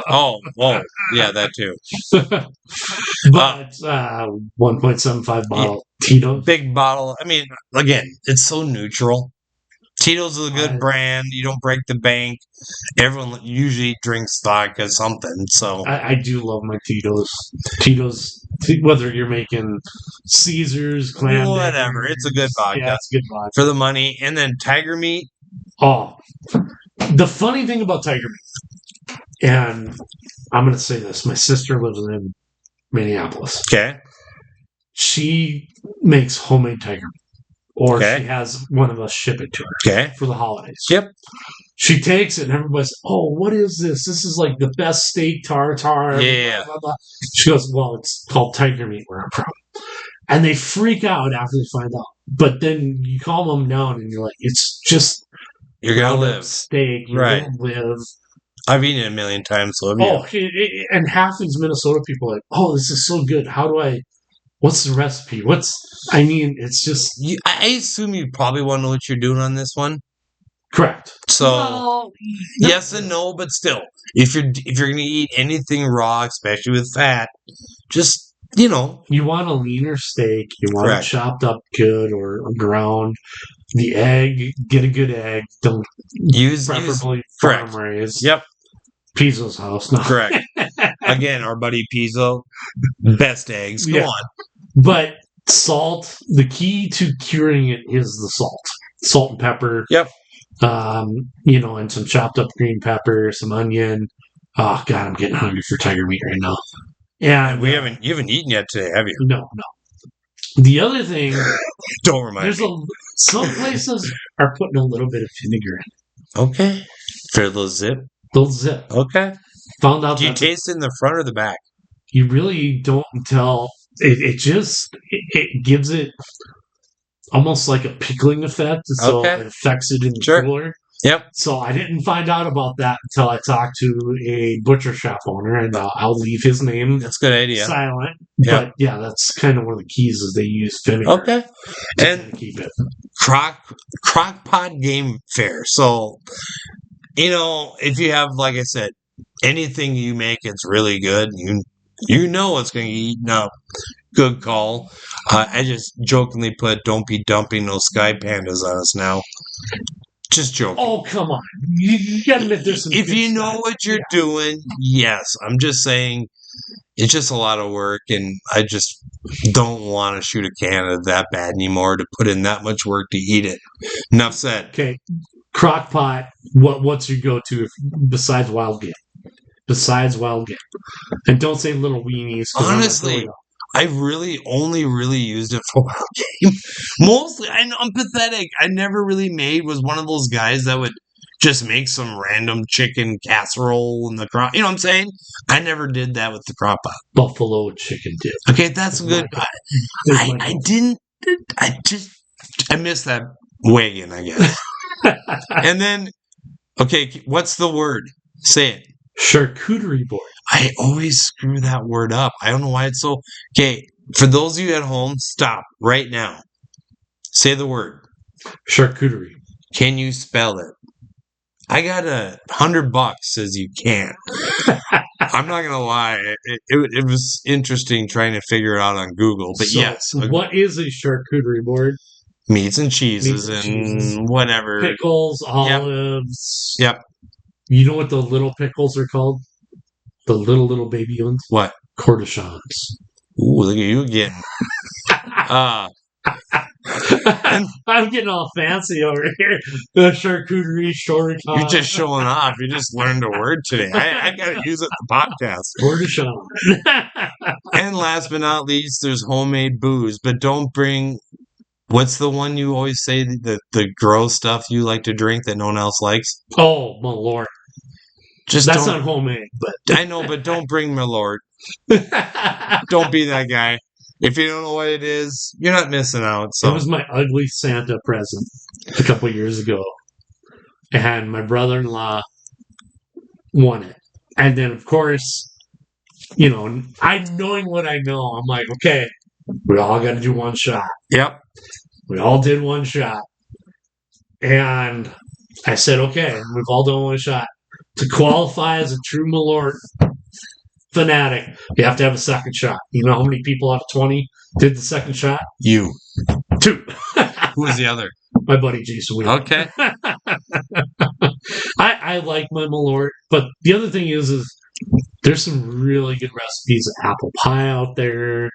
S2: Oh, yeah, that too.
S3: But 1.75 bottle Tito's.
S2: Big bottle. I mean, again, it's so neutral. Tito's is a good brand. You don't break the bank. Everyone usually drinks vodka something. So
S3: I do love my Tito's. Tito's, whether you're making Caesars, clam,
S2: whatever, it's a good vodka.
S3: Yeah, it's good vodka
S2: for the money. And then Tiger Meat.
S3: Oh, the funny thing about Tiger Meat, and I'm going to say this: my sister lives in Minneapolis.
S2: Okay,
S3: she makes homemade Tiger Meat. Or she has one of us ship it to her for the holidays.
S2: Yep.
S3: She takes it and everybody's, oh, what is this? This is like the best steak tartare.
S2: Yeah.
S3: Blah, blah, blah. She goes, well, it's called Tiger Meat where I'm from. And they freak out after they find out. But then you calm them down and you're like, it's just
S2: you're going to live.
S3: Steak. You're going to live.
S2: I've eaten it a million times. So
S3: and half these Minnesota people are like, oh, this is so good. How do what's the recipe? It's just...
S2: I assume you probably want to know what you're doing on this one.
S3: Correct.
S2: So, yes and no, but still, if you're going to eat anything raw, especially with fat, just,
S3: you want a leaner steak. You want it chopped up good or ground. The egg, get a good egg. Don't preferably farm raised.
S2: Yep.
S3: Pizzo's house. No.
S2: Correct. Again, our buddy Pizzo, best eggs. Go on.
S3: But salt, the key to curing it is the salt and pepper.
S2: Yep.
S3: And some chopped up green pepper, some onion. Oh God, I'm getting hungry for Tiger Meat right now. And
S2: you haven't eaten yet today, have you?
S3: No. The other thing,
S2: don't remind me.
S3: Some places are putting a little bit of vinegar in.
S2: Okay. For a little zip. Okay.
S3: Found out.
S2: Do you taste it in the front or the back?
S3: You really don't until it gives it almost like a pickling effect. So it affects it in the cooler.
S2: Yep.
S3: So I didn't find out about that until I talked to a butcher shop owner, and I'll leave his name.
S2: That's a good idea.
S3: Silent. Yep. But yeah, that's kind of one of the keys is they use vinegar.
S2: Okay. And
S3: keep it.
S2: Crock pot game fare. So, if you have, like I said, anything you make, it's really good. You know it's going to get eaten up. Good call. I just jokingly put, don't be dumping those sky pandas on us now. Just joking.
S3: Oh, come on. You got to admit there's some...
S2: If you know what you're doing, yes. I'm just saying it's just a lot of work, and I just don't want to shoot a can that bad anymore to put in that much work to eat it. Enough said.
S3: Okay. Crock pot, what's your go-to besides wild game? And don't say little weenies.
S2: Honestly, I really only used it for wild game. Mostly, I'm pathetic. I never really was one of those guys that would just make some random chicken casserole in the crock. You know what I'm saying? I never did that with the crock pot.
S3: Buffalo chicken dip.
S2: Okay, that's good. I didn't I miss that wagon, I guess. And then, okay, what's the word? Say it.
S3: Charcuterie board.
S2: I always screw that word up. I don't know why it's so. Okay, for those of you at home, stop right now. Say the word.
S3: Charcuterie.
S2: Can you spell it? I got $100 says you can't. I'm not gonna lie. It was interesting trying to figure it out on Google, but
S3: So,
S2: yes,
S3: what is a charcuterie board?
S2: meats and cheeses
S3: Meats
S2: and
S3: and cheeses.
S2: whatever.
S3: Pickles, olives.
S2: Yep.
S3: You know what the little pickles are called? The little baby ones?
S2: What?
S3: Cornichons.
S2: Ooh, look at you again.
S3: I'm getting all fancy over here. The charcuterie short.
S2: You're just showing off. You just learned a word today. I gotta use it in the podcast.
S3: Cornichon.
S2: And last but not least, there's homemade booze, but don't bring. What's the one you always say the gross stuff you like to drink that no one else likes?
S3: Oh, my lord.
S2: Just
S3: That's
S2: don't.
S3: not homemade, but
S2: I know, but don't bring my lord. Don't be that guy. If you don't know what it is, you're not missing out.
S3: It
S2: So
S3: was my ugly Santa present a couple years ago. And my brother-in-law won it. And then, of course, you know, I knowing what I know, I'm like, okay, we all got to do one shot.
S2: yep.
S3: We all did one shot. And I said, okay, we've all done one shot. To qualify as a true Malort fanatic, you have to have a second shot. You know how many people out of 20 did the second shot?
S2: You.
S3: 2.
S2: Who was the other?
S3: My buddy Jason Wheeler.
S2: Okay.
S3: I like my Malort, but the other thing is there's some really good recipes of apple pie out there.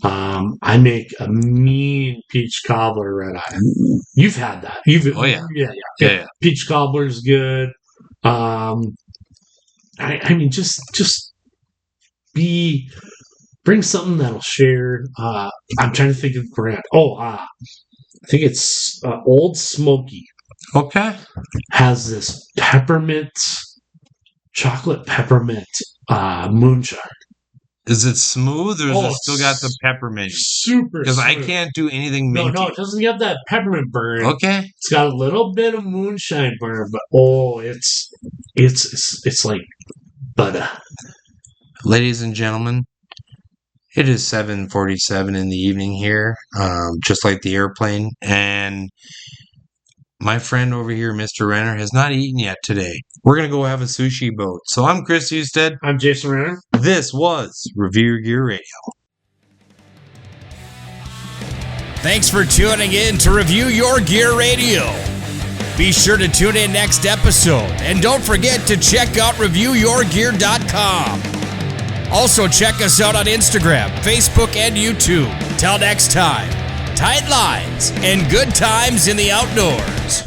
S3: I make a mean peach cobbler red eye. You've had that.
S2: Oh, yeah.
S3: Yeah. Peach cobbler's good. I mean, just bring something that'll share. I'm trying to think of the brand. I think it's Old Smoky.
S2: Okay.
S3: Has this chocolate peppermint moonshine.
S2: Is it smooth or is
S3: Oh,
S2: it still got the peppermint?
S3: Super
S2: Because I
S3: smooth.
S2: can't do anything
S3: No,
S2: minty.
S3: it doesn't have that peppermint burn.
S2: Okay.
S3: It's got a little bit of moonshine burn, but it's like butter.
S2: Ladies and gentlemen, it is 7:47 in the evening here, just like the airplane. And my friend over here, Mr. Renner, has not eaten yet today. We're going to go have a sushi boat. So I'm Chris Husted.
S3: I'm Jason Renner.
S2: This was Revere Your Gear Radio.
S1: Thanks for tuning in to Review Your Gear Radio. Be sure to tune in next episode, and don't forget to check out reviewyourgear.com. Also, check us out on Instagram, Facebook, and YouTube. Till next time, tight lines and good times in the outdoors.